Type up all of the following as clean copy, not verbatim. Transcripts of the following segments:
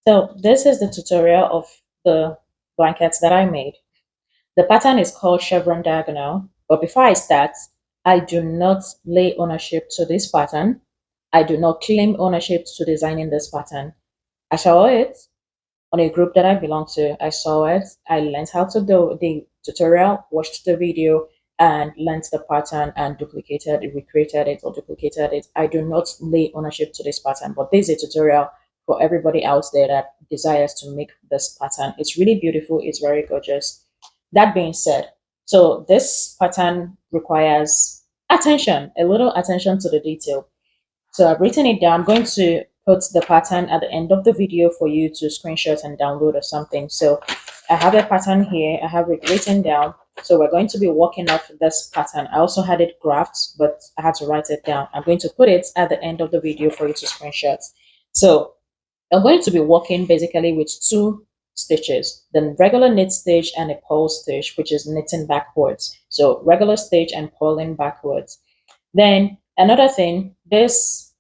So this is the tutorial of the blankets that I made. The pattern is called Chevron Diagonal, but before I start, I do not lay ownership to this pattern. I do not claim ownership to designing this pattern. I saw it on a group that I belong to. I saw it. I learned how to do the tutorial, watched the video, and learned the pattern and duplicated it, recreated it, or duplicated it. I do not lay ownership to this pattern, but this is a tutorial for everybody out there that desires to make this pattern. It's really beautiful. It's very gorgeous. That being said, so this pattern requires attention, a little attention to the detail. So I've written it down. I'm going to put the pattern at the end of the video for you to screenshot and download or something. So I have a pattern here. I have it written down. So we're going to be working off this pattern. I also had it graphed, but I had to write it down. I'm going to put it at the end of the video for you to screenshot. So I'm going to be working basically with two stitches, the regular knit stitch and a purl stitch, which is knitting backwards. So regular stitch and purling backwards. Then another thing, this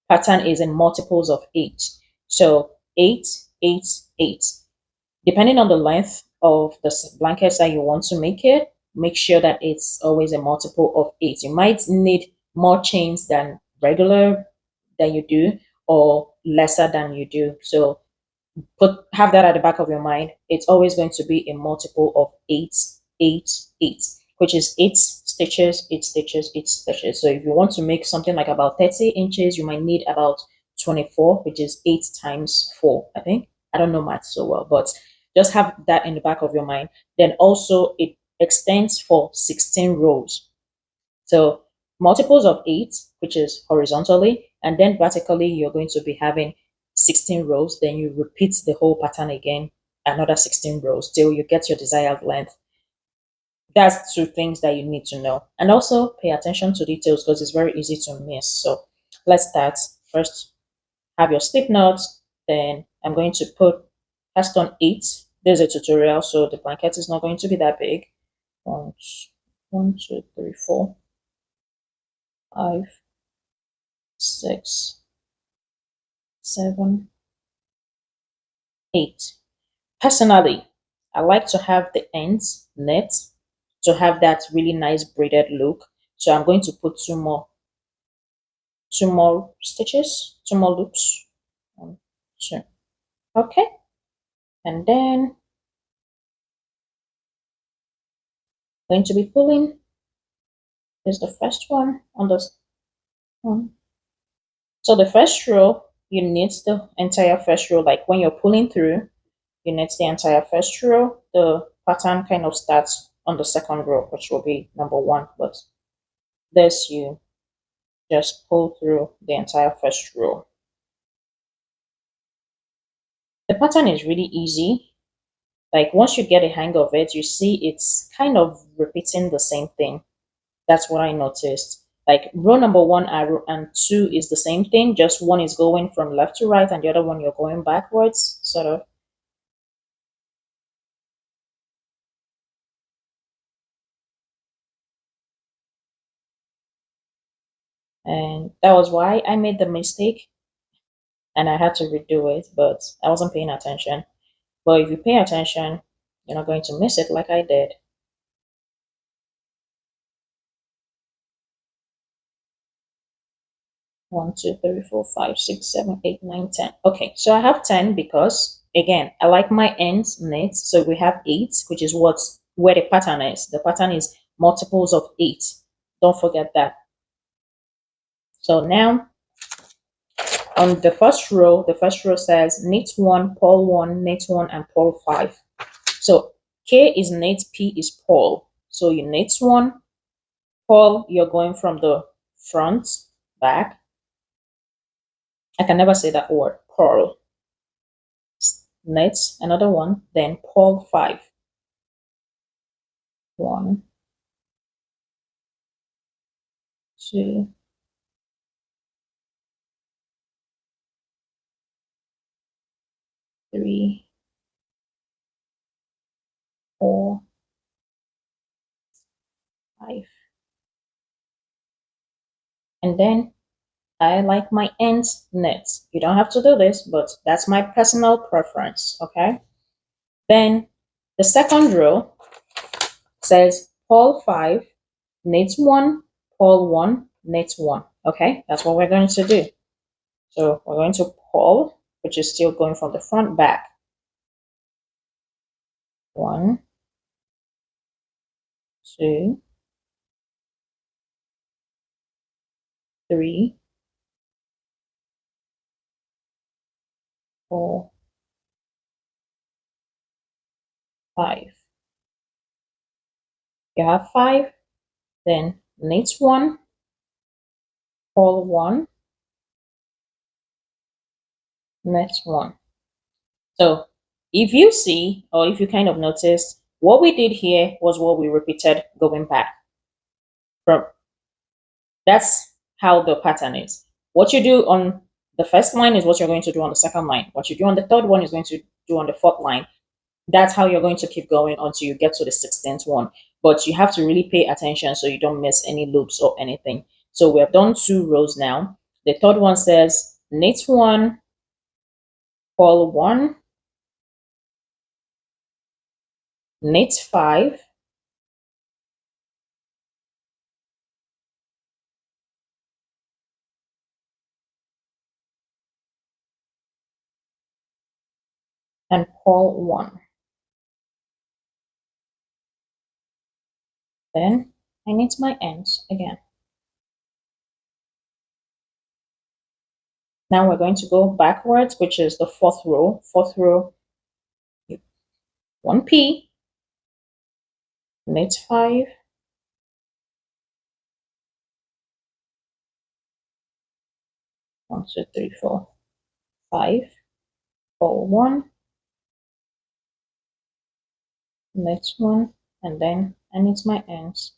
pattern is in multiples of 8. So 8, 8, 8. Depending on the length of the blankets that you want to make it, make sure that it's always a multiple of 8. You might need more chains than regular than you do or lesser than you do. So have that at the back of your mind. It's always going to be a multiple of 8, 8, 8, which is 8 stitches, 8 stitches, 8 stitches. So if you want to make something like about 30 inches, you might need about 24, which is 8 times 4, I think. I don't know math so well, but just have that in the back of your mind. Then also it extends for 16 rows. So multiples of 8, which is horizontally, and then vertically, you're going to be having 16 rows. Then you repeat the whole pattern again, another 16 rows till you get your desired length. That's two things that you need to know. And also pay attention to details because it's very easy to miss. So let's start. First, have your slip knots. Then I'm going to put cast on 8. There's a tutorial, so the blanket is not going to be that big. 1, 2, 3, 4, 5, 6, 7, 8. Personally, I like to have the ends knit to have that really nice braided look. So I'm going to put two more stitches, two more loops. 1, 2. Okay. And then I'm going to be pulling. Here's the first one on this one. So the first row, you knit the entire first row. Like when you're pulling through, you knit the entire first row. The pattern kind of starts on the second row, which will be number 1, but this you just pull through the entire first row. The pattern is really easy. Like once you get a hang of it, you see it's kind of repeating the same thing. That's what I noticed. Like row number 1 and 2 is the same thing, just one is going from left to right and the other one you're going backwards, sort of. And that was why I made the mistake and I had to redo it, but I wasn't paying attention. But if you pay attention, you're not going to miss it like I did. 1, 2, 3, 4, 5, 6, 7, 8, 9, 10. Okay, so I have 10 because again, I like my ends knit. So we have 8, which is where the pattern is. The pattern is multiples of 8. Don't forget that. So now on the first row says knit 1, purl 1, knit 1, and purl 5. So K is knit, P is purl. So you knit 1, purl, you're going from the front, back. I can never say that word, purl. Knit another one, then purl 5. 1, 2, 3, 4, 5. And then I like my ends knit. You don't have to do this, but that's my personal preference, okay? Then the second row says purl 5, knit 1, purl 1, knit 1, okay? That's what we're going to do. So we're going to purl, which is still going from the front back. 1, 2, 3, 4, 5. You have 5, then knit 1, purl 1, knit 1. So if you see, or if you kind of noticed, what we did here was what we repeated going back. From That's how the pattern is. What you do on the first line is what you're going to do on the second line. What you do on the third one is going to do on the fourth line. That's how you're going to keep going until you get to the 16th one. But you have to really pay attention so you don't miss any loops or anything. So we have done 2 rows now. The third one says knit 1, purl 1, knit 5, and purl 1. Then I knit my ends again. Now we're going to go backwards, which is the fourth row. Fourth row, 1p, knit 5, 1, 2, 3, 4, 5, purl 1, knit 1, and then I knit my ends.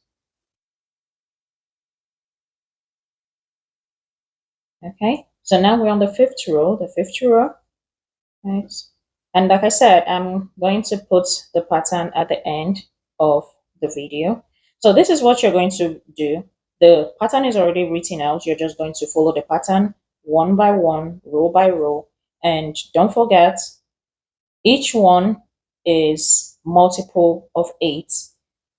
Okay, so now we're on the fifth row. The fifth row, right? And like I said, I'm going to put the pattern at the end of the video. So this is what you're going to do. The pattern is already written out. You're just going to follow the pattern one by one, row by row. And don't forget, each one is multiple of 8.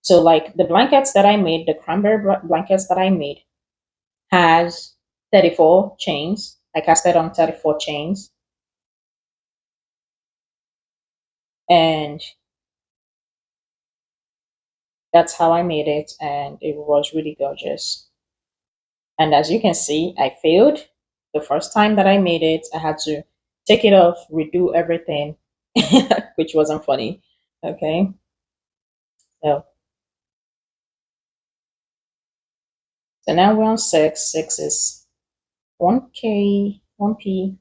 So like the blankets that I made, the cranberry blankets that I made has 34 chains. I casted on 34 chains. And that's how I made it, and it was really gorgeous. And as you can see, I failed the first time that I made it. I had to take it off, redo everything, which wasn't funny. Okay, so now we're on 6. 6 is 1k, 1p,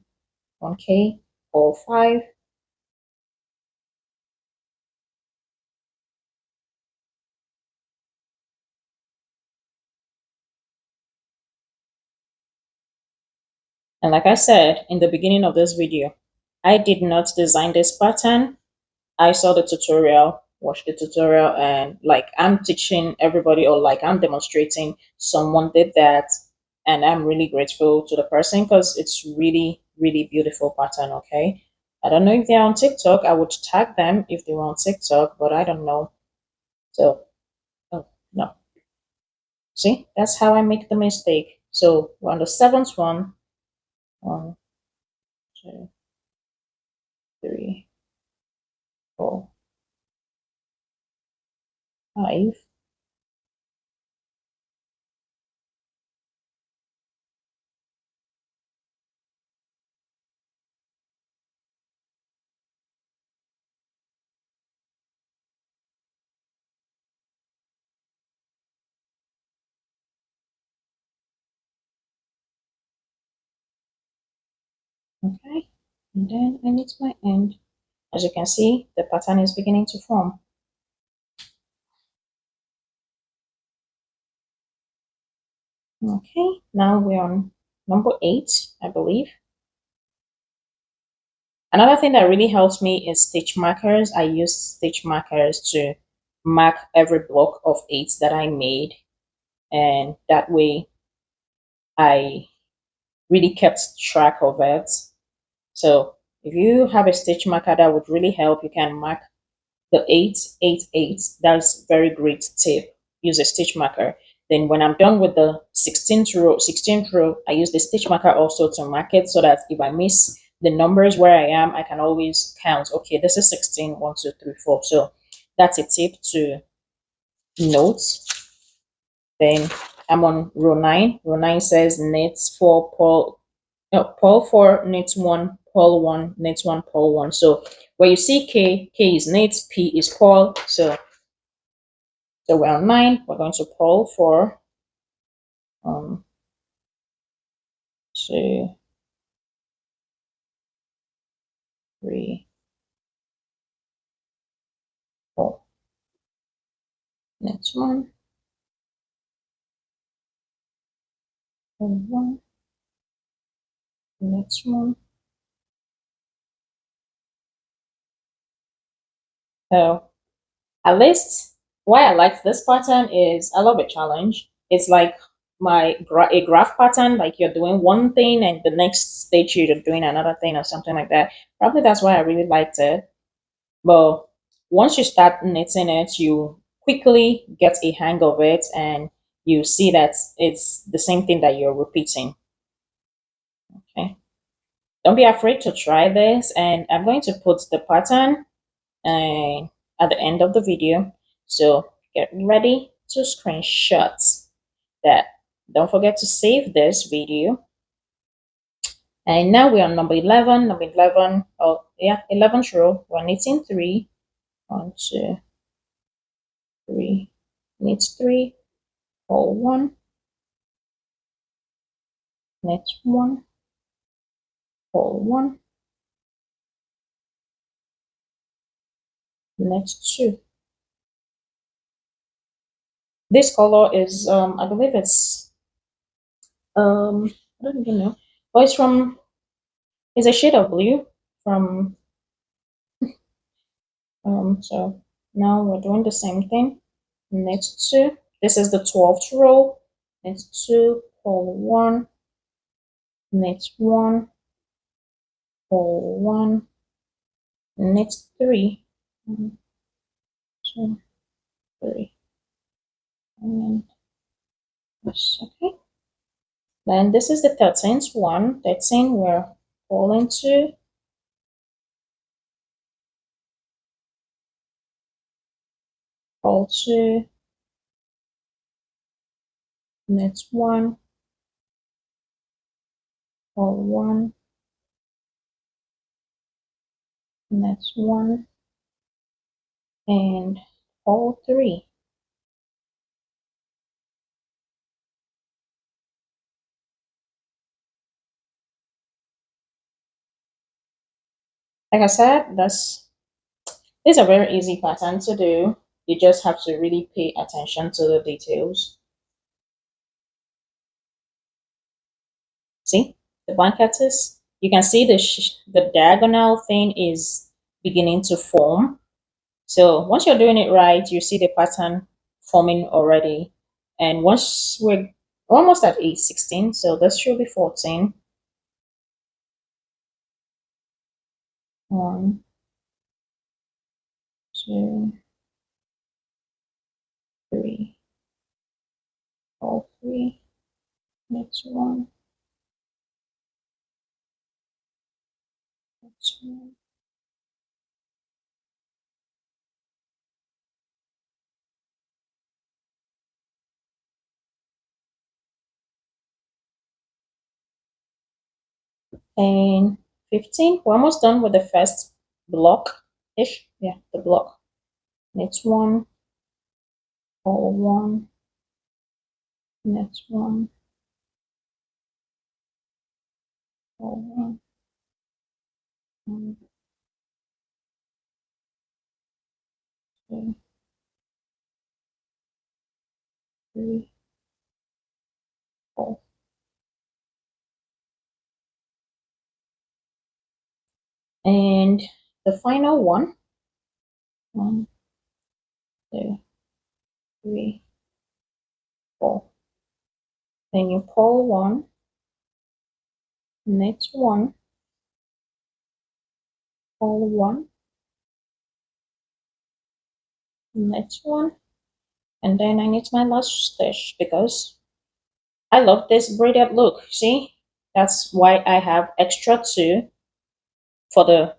1k, all 5. And like I said in the beginning of this video, I did not design this pattern. I saw the tutorial, watched the tutorial, and like I'm teaching everybody, or like I'm demonstrating someone did that, and I'm really grateful to the person because it's really, really beautiful pattern. Okay, I don't know if they're on TikTok. I would tag them if they were on TikTok, but I don't know. So, oh, no. See, that's how I make the mistake. So we're on the 7th one. 1, 2, 3, 4, 5. Okay, and then I need my end. As you can see, the pattern is beginning to form. Okay, now we're on number 8, I believe. Another thing that really helps me is stitch markers. I use stitch markers to mark every block of 8 that I made, and that way I really kept track of it. So if you have a stitch marker, that would really help. You can mark the 888. That's very great tip. Use a stitch marker. Then when I'm done with the 16th row, I use the stitch marker also to mark it so that if I miss the numbers where I am, I can always count. Okay, this is 16, 1, 2, 3, 4. So that's a tip to note. Then I'm on row 9. Row 9 says knit 4, purl, no, purl 4, knit 1, purl 1, knit 1, purl 1. So where you see K, K is knit, P is purl. So we're on 9. We're going to purl 4, 2, 3, 4. Knit 1, purl 1, knit 1. So at least why I like this pattern is I love a challenge. It's like a graph pattern, like you're doing one thing and the next stage you're doing another thing or something like that. Probably that's why I really liked it. But once you start knitting it, you quickly get a hang of it and you see that it's the same thing that you're repeating. Okay. Don't be afraid to try this, and I'm going to put the pattern at the end of the video. So get ready to screenshot that. Don't forget to save this video. And now we're on number 11. Number 11, oh yeah, 11th row. We're knitting 3. 1, 2, 3. Knit 3, pull 1, knit 1, pull 1, knit 2. This color is I believe it's I don't even know. But it's a shade of blue from so now we're doing the same thing. Knit 2. This is the 12th row. Knit 2, pull 1, knit 1, pull 1, knit 3. 1, 2, 3. And yes, okay. Then this is the 13th one. 13, we're pulling 2, pull 2, knit 1, pull 1, knit 1, and pull 3. Like I said, this is a very easy pattern to do. You just have to really pay attention to the details. See, the blanket is, you can see the diagonal thing is beginning to form. So once you're doing it right, you see the pattern forming already. And once we're almost at 816, so this should be 14. 1, 2, 3, 4, 3. Next one. Next one. And 15. We're almost done with the first block ish. Yeah, the block. Next one. All one. Next one. All one. 1, 2, 3, 4. And the final one. 1, 2, 3, 4. Then you pull 1, Next one, all one, next one, and then I need my last stitch because I love this braided look. See, that's why I have extra two for the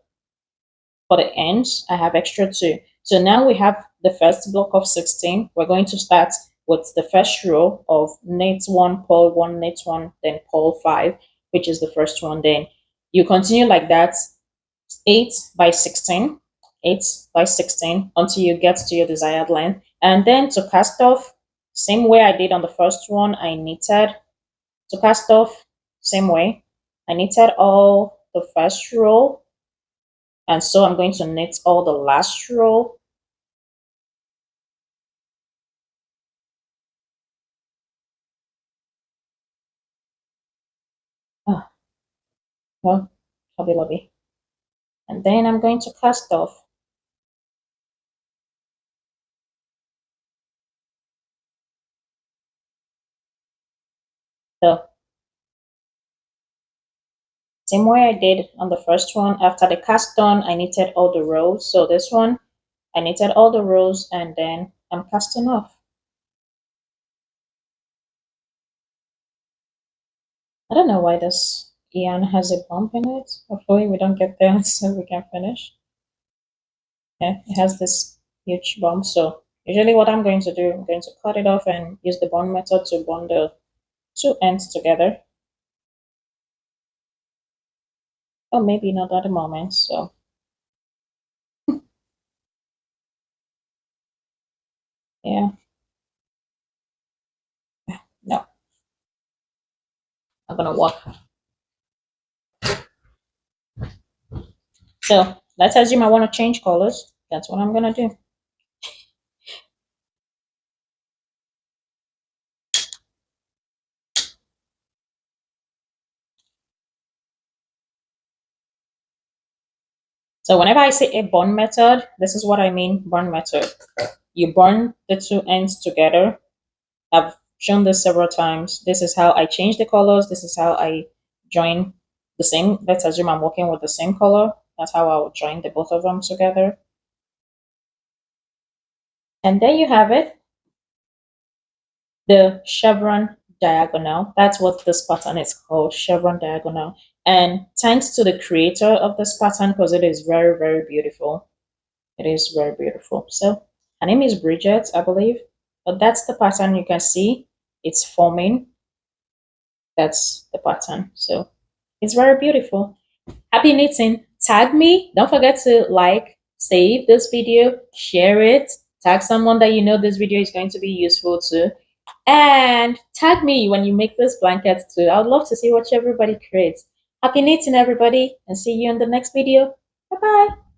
ends. I have extra two. So now we have the first block of 16. We're going to start with the first row of knit one, purl one, knit one, then purl five, which is the first one. Then you continue like that, 8 by 16, 8 by 16 until you get to your desired length. And then to cast off, same way I did on the first one, I knitted. To cast off, same way, I knitted all the first row, and so I'm going to knit all the last row. Ah, well, hobby lobby. And then I'm going to cast off the same way I did on the first one. After the cast on, I knitted all the rows. So this one, I knitted all the rows and then I'm casting off. I don't know why this yarn has a bump in it. Hopefully we don't get there so we can finish. Yeah, it has this huge bump. So usually what I'm going to do, I'm going to cut it off and use the bond method to bond the two ends together. Or maybe not at the moment. So yeah, no, I'm gonna walk. So let's assume I want to change colors. That's what I'm gonna do. So whenever I say a bond method, this is what I mean, bond method. You bond the two ends together. I've shown this several times. This is how I change the colors. This is how I join the same. Let's assume I'm working with the same color. That's how I will join the both of them together. And there you have it, the chevron diagonal. That's what this pattern is called, chevron diagonal. And thanks to the creator of this pattern, because it is very, very beautiful. It is very beautiful. So her name is Bridget, I believe. But that's the pattern you can see. It's forming. That's the pattern. So it's very beautiful. Happy knitting. Tag me. Don't forget to like, save this video, share it, tag someone that you know this video is going to be useful to. And tag me when you make this blanket too. I would love to see what everybody creates. Happy knitting, everybody, and see you in the next video. Bye bye.